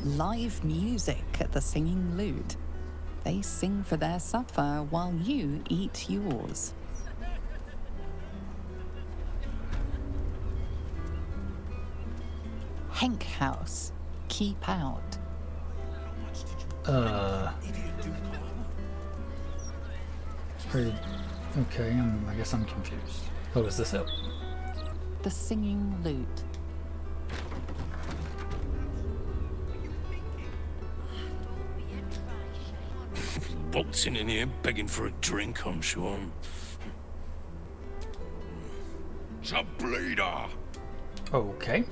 live music at the Singing Lute. They sing for their supper while you eat yours. Henk House. Keep out. Okay, I guess I'm confused. Oh, is this it? The Singing Lute. Bolting in here begging for a drink, I'm sure. It's a bleeder! Okay.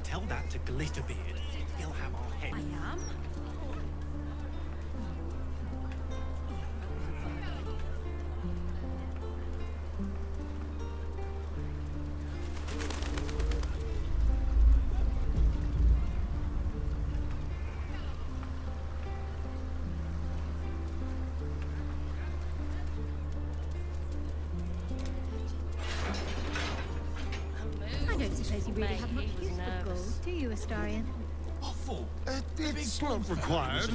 Tell that to Glitterbeard. He'll have our head. I am. I don't suppose you really have much use for gold, do you, Astarion? It's not required,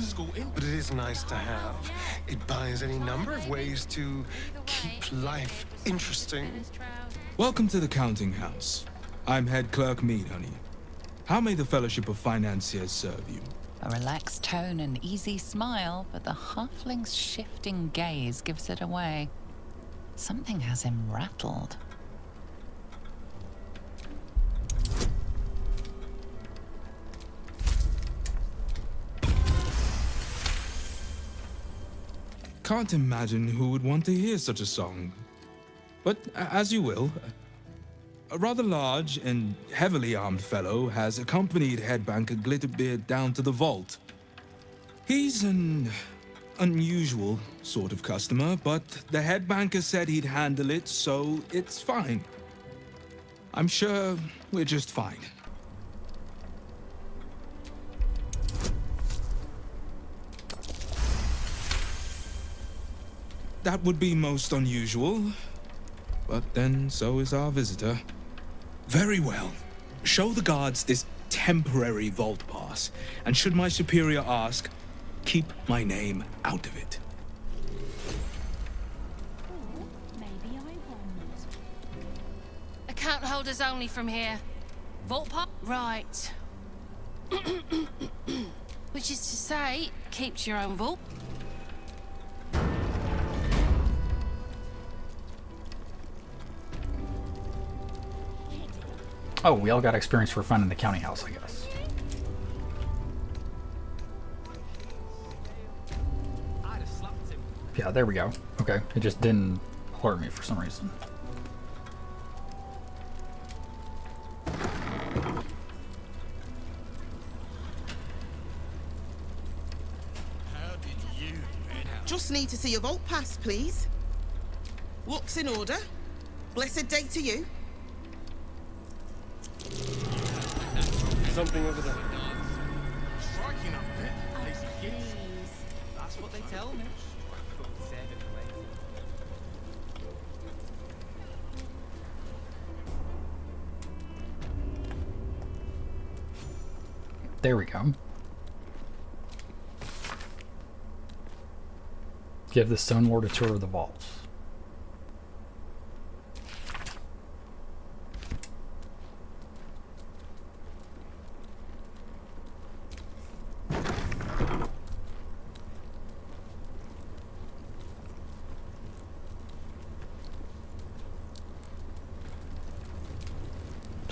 but it is nice to have. It buys any number of ways to keep life interesting. Welcome to the counting house. I'm head clerk Mead, honey. How may the Fellowship of Financiers serve you? A relaxed tone and easy smile, but the halfling's shifting gaze gives it away. Something has him rattled. Can't imagine who would want to hear such a song. But as you will. A rather large and heavily armed fellow has accompanied headbanker Glitterbeard down to the vault. He's an unusual sort of customer, but the headbanker said he'd handle it, so it's fine. I'm sure we're just fine. That would be most unusual, but then so is our visitor. Very well. Show the guards this temporary vault pass, and should my superior ask, keep my name out of it. Maybe I won't. Account holders only from here. Vault part? Right. Which is to say, keeps your own vault. Oh, we all got experience for fun in the county house, I guess. Yeah, there we go. Okay, it just didn't alert me for some reason. Just need to see your vault pass, please. Looks in order. Blessed day to you. Something over there. Striking up there. Lazy kids. That's what they tell me. There we go. Give the Stone Lord a tour of the vaults.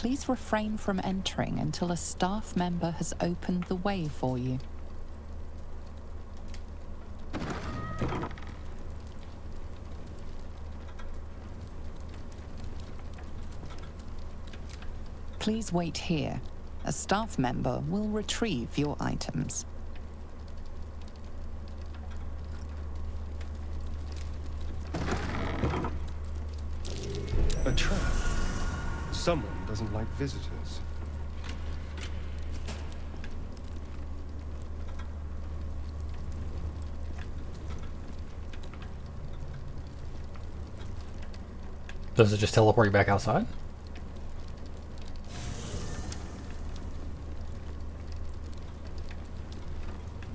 please refrain from entering until a staff member has opened the way for you. Please wait here. A staff member will retrieve your items. A trap. Someone doesn't like visitors. Does it just teleport you back outside?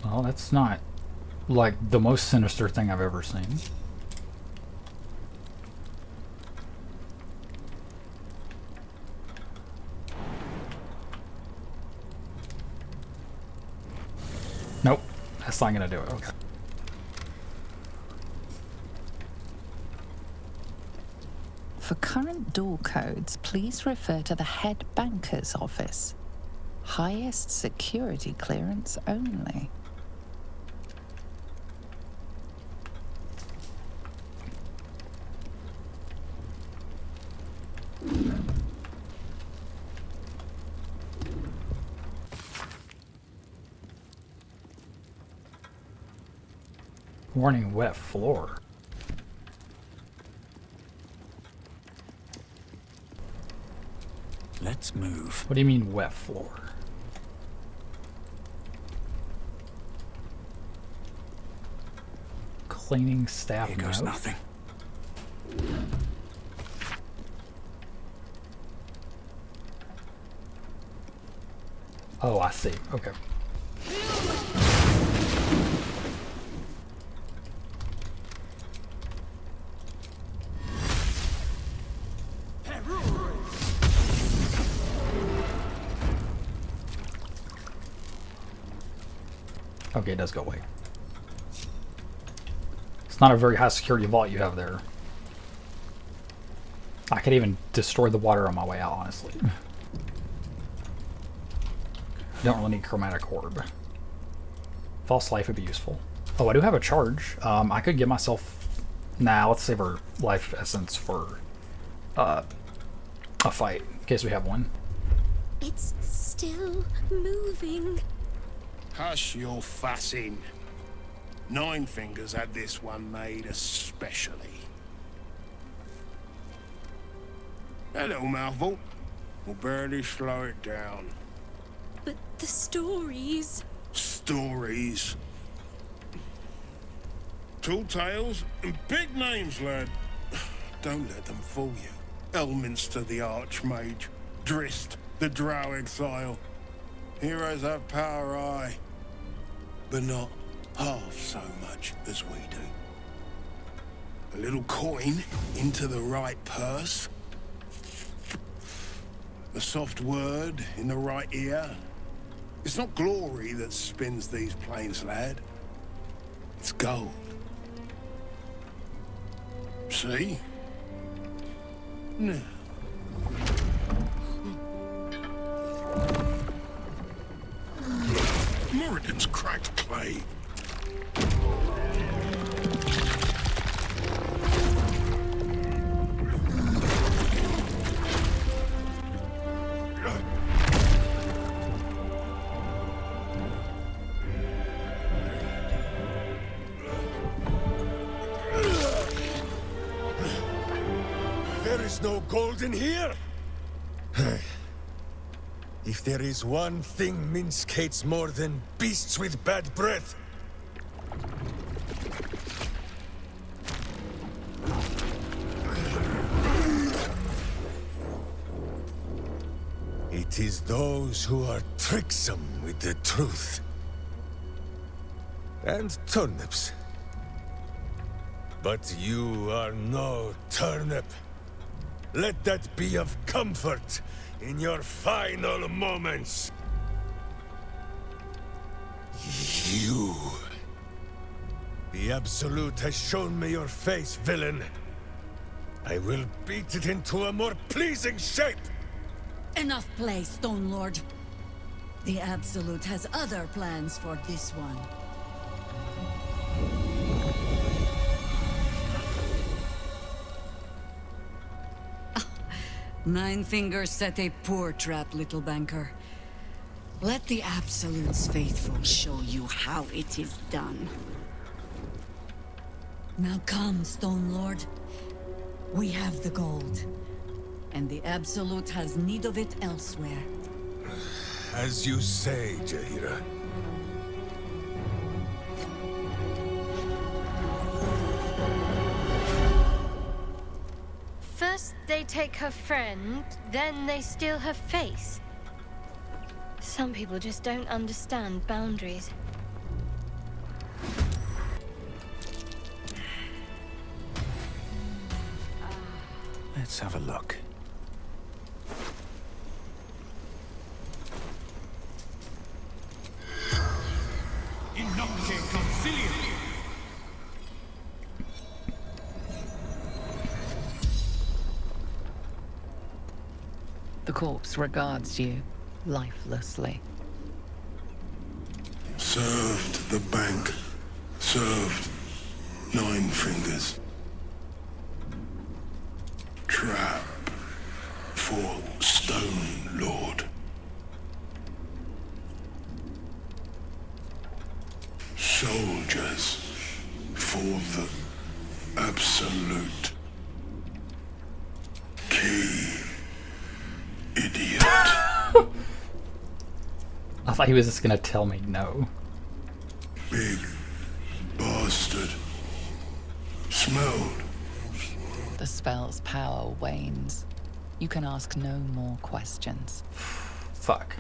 Well, that's not like the most sinister thing I've ever seen. Nope, that's not gonna do it. Okay. For current door codes, please refer to the head banker's office. Highest security clearance only. Warning, wet floor. Let's move. What do you mean wet floor? Cleaning staff Here goes note? nothing. Oh, I see. Okay. Okay, it does go away. It's not a very high security vault you have there. I could even destroy the water on my way out, honestly. Don't really need chromatic orb. False life would be useful. Oh, I do have a charge. I could give myself... Nah, let's save our life essence for a fight, in case we have one. It's still moving. Hush your fussing. Nine Fingers had this one made especially. That little mouthful will barely slow it down. But the stories... Stories. Tall tales and big names, lad. Don't let them fool you. Elminster the Archmage, Drist the Drow Exile. Heroes have power, aye, but not half so much as we do. A little coin into the right purse. A soft word in the right ear. It's not glory that spins these plains, lad. It's gold. See? Now. Moradin's cracked clay. There is no gold in here. If there is one thing Minsk hates more than beasts with bad breath, it is those who are tricksome with the truth. And turnips. But you are no turnip. Let that be of comfort in your final moments. You. The Absolute has shown me your face, villain. I will beat it into a more pleasing shape. Enough play, Stone Lord. The Absolute has other plans for this one. Nine Fingers set a poor trap, little banker. Let the Absolute's faithful show you how it is done. Now come, Stone Lord. We have the gold, and the Absolute has need of it elsewhere. As you say, Jaheira. First they take her friend, then they steal her face. Some people just don't understand boundaries. Let's have a look. The corpse regards you lifelessly. Served the bank. Served Nine Fingers. Trap for Stone Lord. Soldiers for the Absolute. Key. Idiot. I thought he was just gonna tell me no. Big bastard. Smelled. The spell's power wanes. You can ask no more questions. Fuck.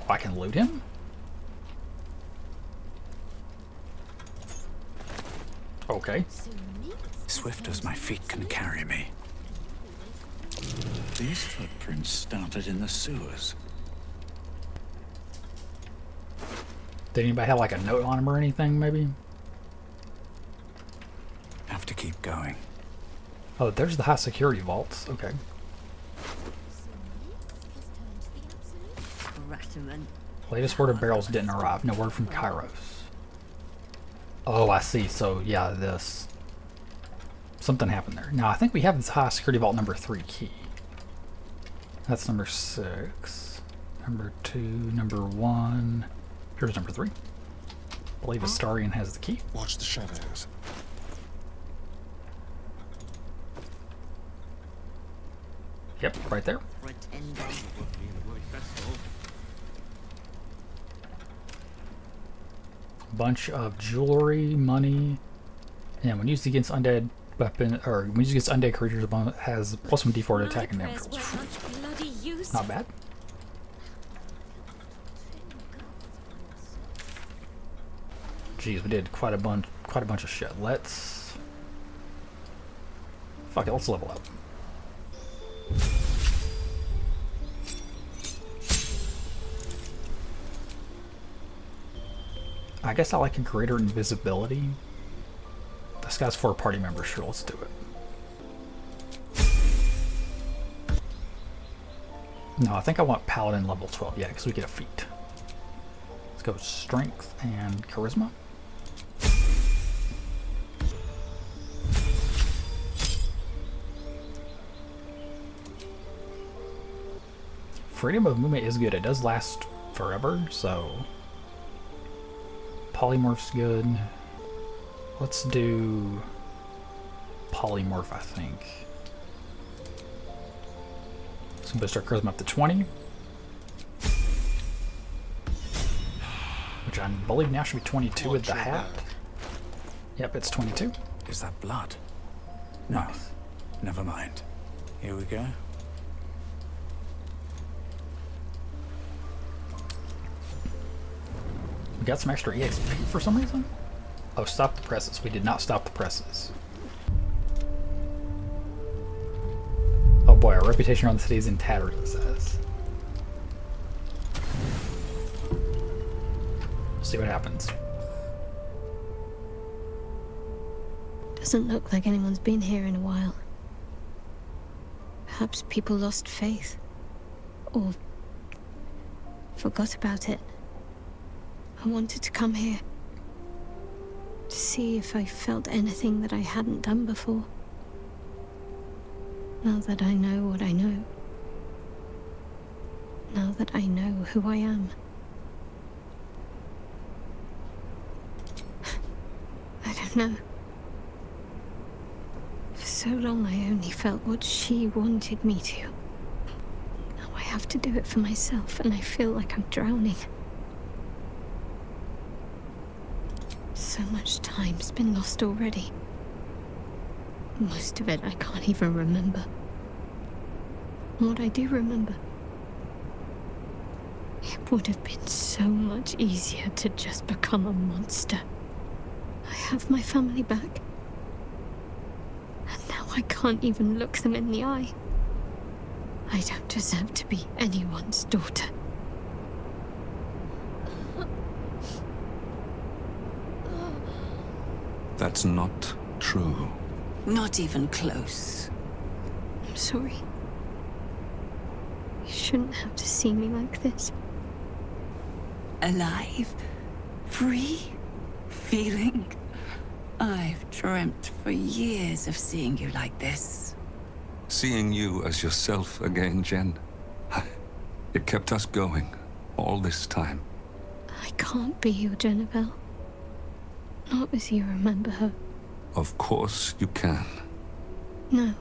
I can loot him? Okay. Swift as my feet can carry me. These footprints started in the sewers. Did anybody have like a note on him or anything, maybe? Have to keep going. Oh, there's the high security vaults. Okay. Latest word of barrels didn't arrive. No word from Kairos. Oh, I see. So, yeah, this... something happened there. Now, I think we have this high security vault number 3 key. That's number 6. Number 2, number 1. Here's number 3. I believe Astarion has the key. Watch the shadows. Yep, right there. Bunch of jewelry, money, and when used against undead weapon, or when used against undead creatures, has +1 d4 to attack and damage rolls. Not bad. Jeez, we did quite a bunch of shit. Let's fuck it. Let's level up. I guess I like a greater invisibility. This guy's for a party member. Sure, let's do it. No, I think I want Paladin level 12. Yeah, because we get a feat. Let's go with Strength and Charisma. Freedom of movement is good. It does last forever, so... Polymorph's good. Let's do Polymorph, I think. So boost our Charisma up to 20. Which I believe now should be 22 with the hat. Yep, it's 22. Is that blood? No. Never mind. Here we go. We got some extra EXP for some reason? Oh, stop the presses. We did not stop the presses. Oh boy, our reputation around the city is in tatters, it says. See what happens. Doesn't look like anyone's been here in a while. Perhaps people lost faith. Or forgot about it. I wanted to come here. To see if I felt anything that I hadn't done before. Now that I know what I know. Now that I know who I am. I don't know. For so long I only felt what she wanted me to. Now I have to do it for myself, and I feel like I'm drowning. So much time's been lost already. Most of it I can't even remember. And what I do remember, it would have been so much easier to just become a monster. I have my family back. And now I can't even look them in the eye. I don't deserve to be anyone's daughter. That's not true. Not even close. I'm sorry. You shouldn't have to see me like this. Alive? Free? Feeling? I've dreamt for years of seeing you like this. Seeing you as yourself again, Jen. It kept us going all this time. I can't be your Jennifer. Not as you remember her. Of course you can. No.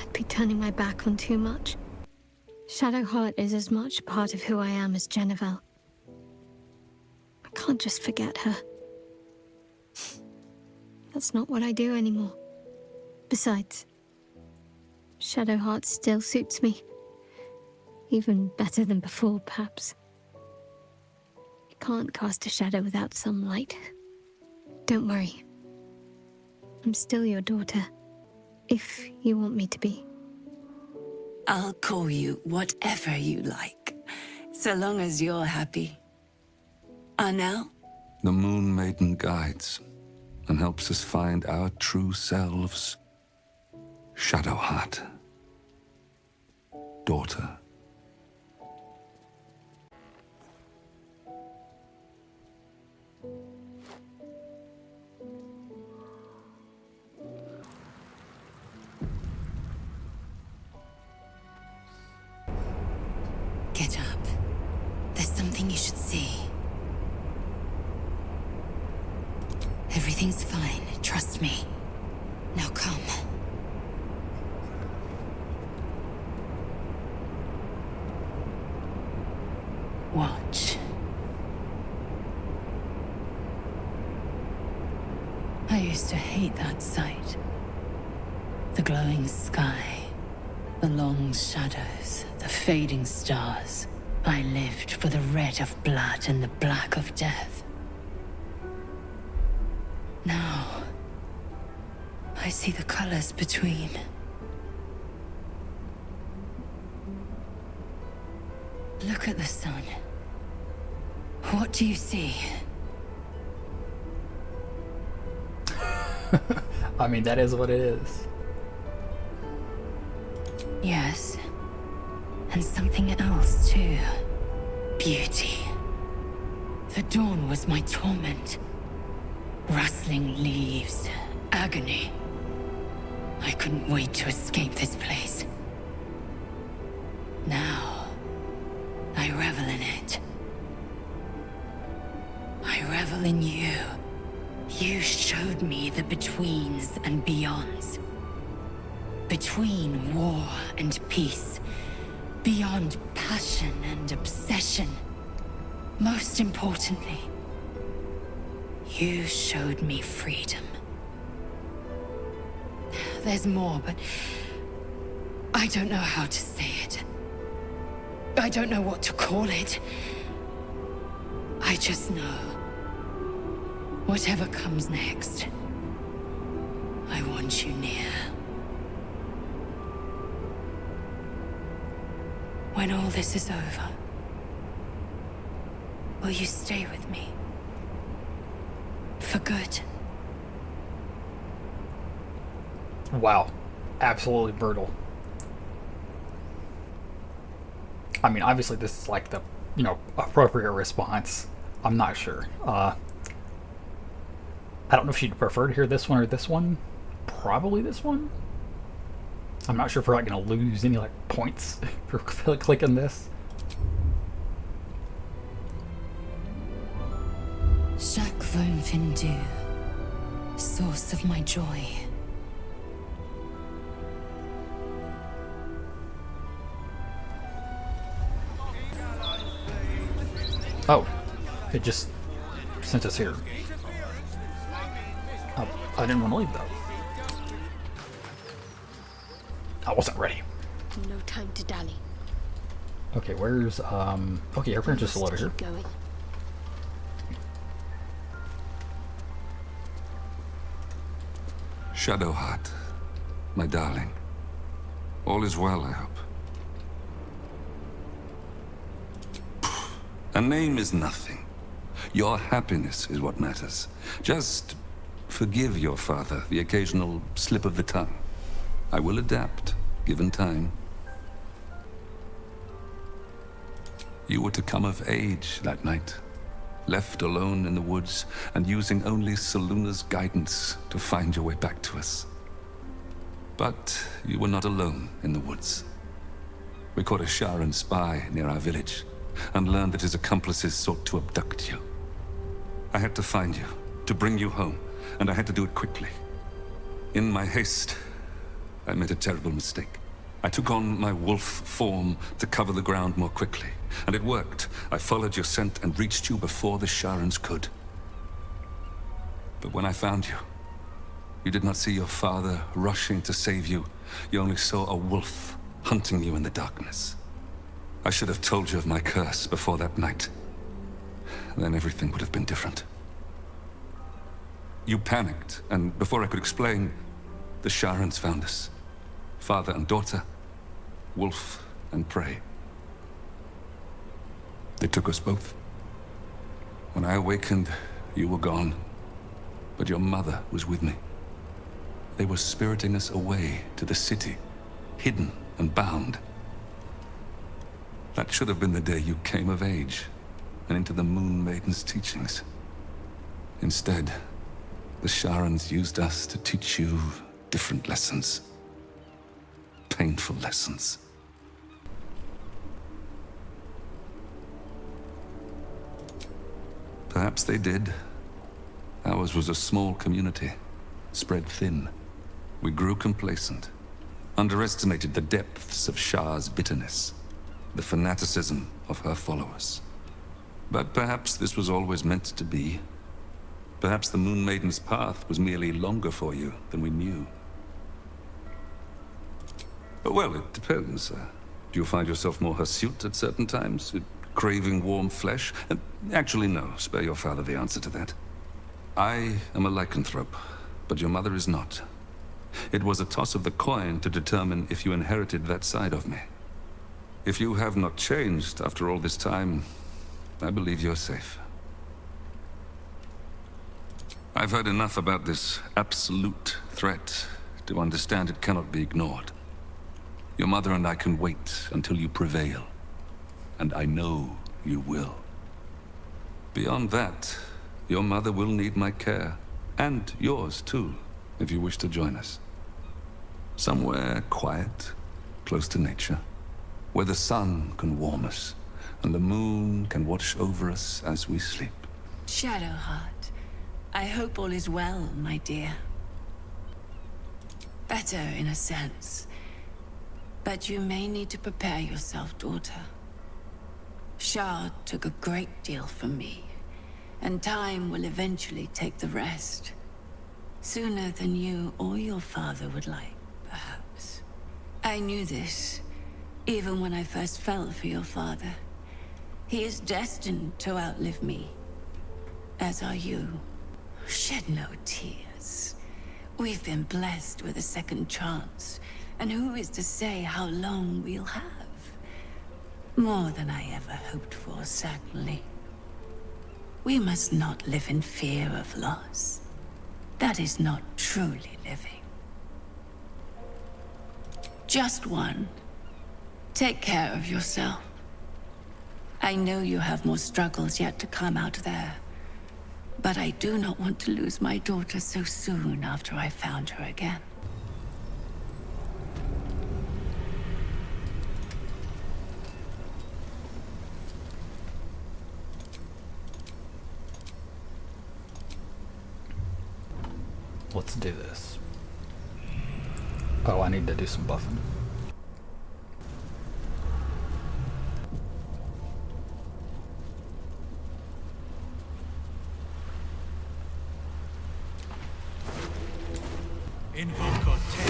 I'd be turning my back on too much. Shadowheart is as much a part of who I am as Jennifer. I can't just forget her. That's not what I do anymore. Besides, Shadowheart still suits me. Even better than before, perhaps. You can't cast a shadow without some light. Don't worry. I'm still your daughter, if you want me to be. I'll call you whatever you like, so long as you're happy. Arnell? The Moon Maiden guides and helps us find our true selves. Shadowheart. Daughter. Get up. There's something you should see. Everything's fine, trust me. Now come. Watch. I used to hate that sight. The glowing sky, the long shadows, the fading stars. I lived for the red of blood and the black of death. Now, I see the colors between. Look at the sun. What do you see? I mean, that is what it is. Yes. And something else, too. Beauty. The dawn was my torment. Rustling leaves. Agony. I couldn't wait to escape this place. Now, I revel in it. I revel in you. You showed me the betweens and beyonds. Between war and peace. Beyond passion and obsession. Most importantly, you showed me freedom. There's more, but I don't know how to say it. I don't know what to call it. I just know, whatever comes next, I want you near. When all this is over, will you stay with me? For good? Wow. Absolutely brutal. I mean, obviously this is like the, appropriate response. I'm not sure. I don't know if she'd prefer to hear this one or this one. Probably this one. I'm not sure if we're like going to lose any like points for clicking this. Shak Vom Findu, source of my joy. Oh, it just sent us here. Oh, I didn't want to leave though. I wasn't ready. No time to dally. Okay, where's okay, airplane's just still over here. Going. Shadowheart, my darling. All is well, I hope. A name is nothing. Your happiness is what matters. Just forgive your father the occasional slip of the tongue. I will adapt, given time. You were to come of age that night, left alone in the woods and using only Seluna's guidance to find your way back to us. But you were not alone in the woods. We caught a Sharan spy near our village and learned that his accomplices sought to abduct you. I had to find you, to bring you home, and I had to do it quickly. In my haste, I made a terrible mistake. I took on my wolf form to cover the ground more quickly, and it worked. I followed your scent and reached you before the Sharans could. But when I found you, you did not see your father rushing to save you. You only saw a wolf hunting you in the darkness. I should have told you of my curse before that night. Then everything would have been different. You panicked, and before I could explain, the Sharans found us. Father and daughter, wolf and prey. They took us both. When I awakened, you were gone, but your mother was with me. They were spiriting us away to the city, hidden and bound. That should have been the day you came of age and into the Moon Maiden's teachings. Instead, the Sharans used us to teach you different lessons. Painful lessons. Perhaps they did. Ours was a small community, spread thin. We grew complacent, underestimated the depths of Shah's bitterness, the fanaticism of her followers. But perhaps this was always meant to be. Perhaps the Moon Maiden's path was merely longer for you than we knew. Well, it depends. Do you find yourself more hirsute at certain times? Craving warm flesh? Actually, no. Spare your father the answer to that. I am a lycanthrope, but your mother is not. It was a toss of the coin to determine if you inherited that side of me. If you have not changed after all this time, I believe you're safe. I've heard enough about this absolute threat to understand it cannot be ignored. Your mother and I can wait until you prevail, and I know you will. Beyond that, your mother will need my care, and yours too, if you wish to join us. Somewhere quiet, close to nature, where the sun can warm us, and the moon can watch over us as we sleep. Shadowheart, I hope all is well, my dear. Better in a sense. But you may need to prepare yourself, daughter. Shah took a great deal from me, and time will eventually take the rest. Sooner than you or your father would like, perhaps. I knew this, even when I first fell for your father. He is destined to outlive me, as are you. Shed no tears. We've been blessed with a second chance, and who is to say how long we'll have? More than I ever hoped for, certainly. We must not live in fear of loss. That is not truly living. Just one. Take care of yourself. I know you have more struggles yet to come out there, but I do not want to lose my daughter so soon after I found her again. Let's do this. Oh, I need to do some buffing. Invoco te.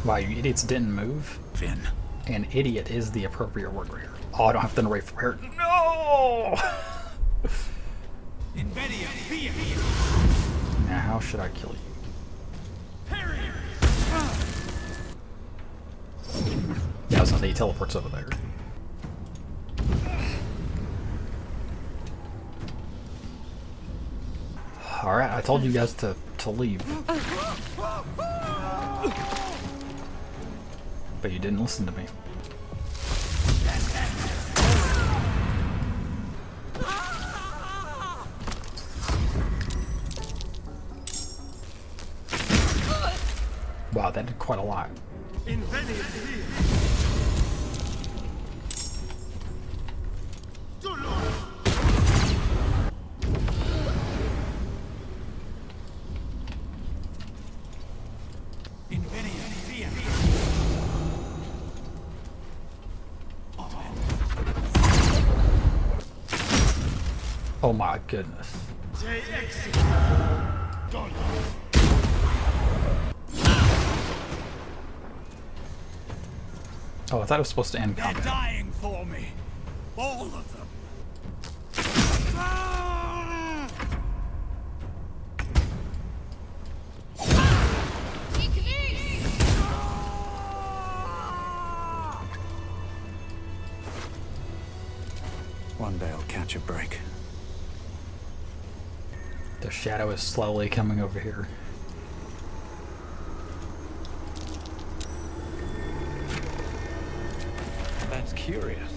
Wow, you idiots didn't move? Finn. And idiot is the appropriate word right here. Oh, I don't have to narrate from here. No! Now, how should I kill you? Yeah, I was gonna say he teleports over there. Alright, I told you guys to leave. But you didn't listen to me. Wow, that did quite a lot. Oh my goodness. Oh, I thought it was supposed to end combat. They're dying for me. All of them. One day I'll catch a break. The shadow is slowly coming over here. That's curious.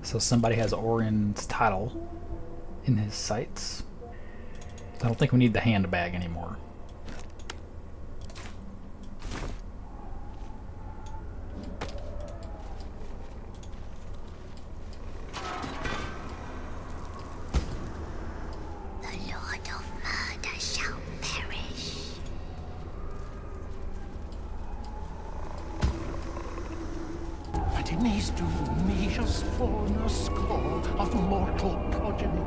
So somebody has Orion's title in his sights. I don't think we need the handbag anymore. The Lord of Murder shall perish. But in his doom he shall spawn a score of mortal progeny.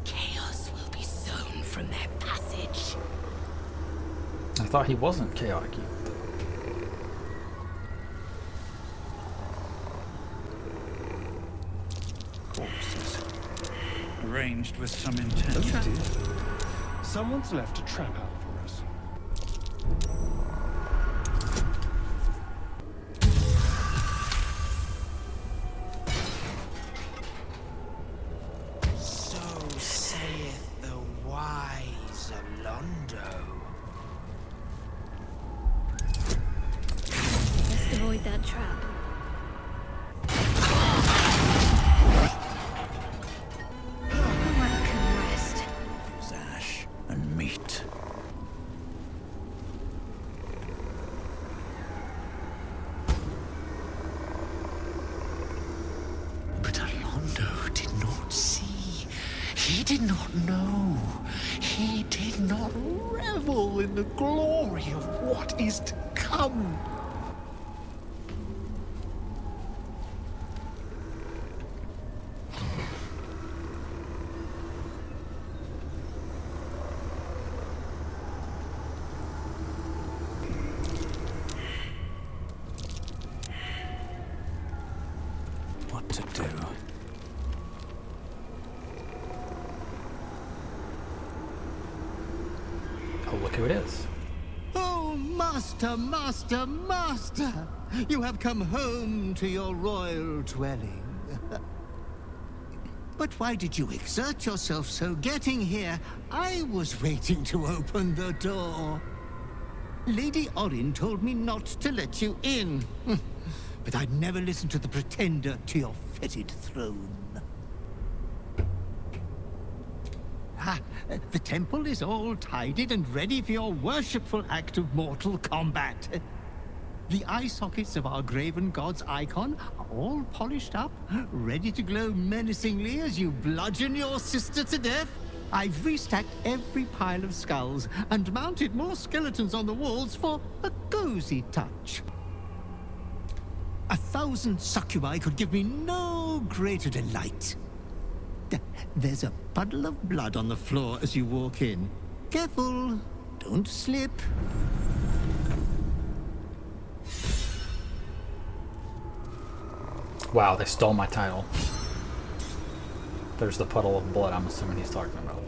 Chaos will be sown from their passage. I thought he wasn't chaotic. Corpses. Arranged with some intent. Someone's left a trap out for us. So saith the wise Alondo. Let's avoid that trap. Welcome, rest. There's ash and meat. But Alondo did not see. He did not know. He did not revel in the glory of what is to come. What to do? Oh, look who it is. Oh, master, master, master! You have come home to your royal dwelling. But why did you exert yourself so getting here? I was waiting to open the door. Lady Orin told me not to let you in. But I'd never listen to the pretender to your fetid throne. Ah, the temple is all tidied and ready for your worshipful act of mortal combat. The eye sockets of our graven god's icon are all polished up, ready to glow menacingly as you bludgeon your sister to death. I've restacked every pile of skulls and mounted more skeletons on the walls for a cozy touch. 1,000 succubi could give me no greater delight. There's a puddle of blood on the floor as you walk in. Careful, don't slip. Wow, they stole my title. There's the puddle of blood I'm assuming he's talking about.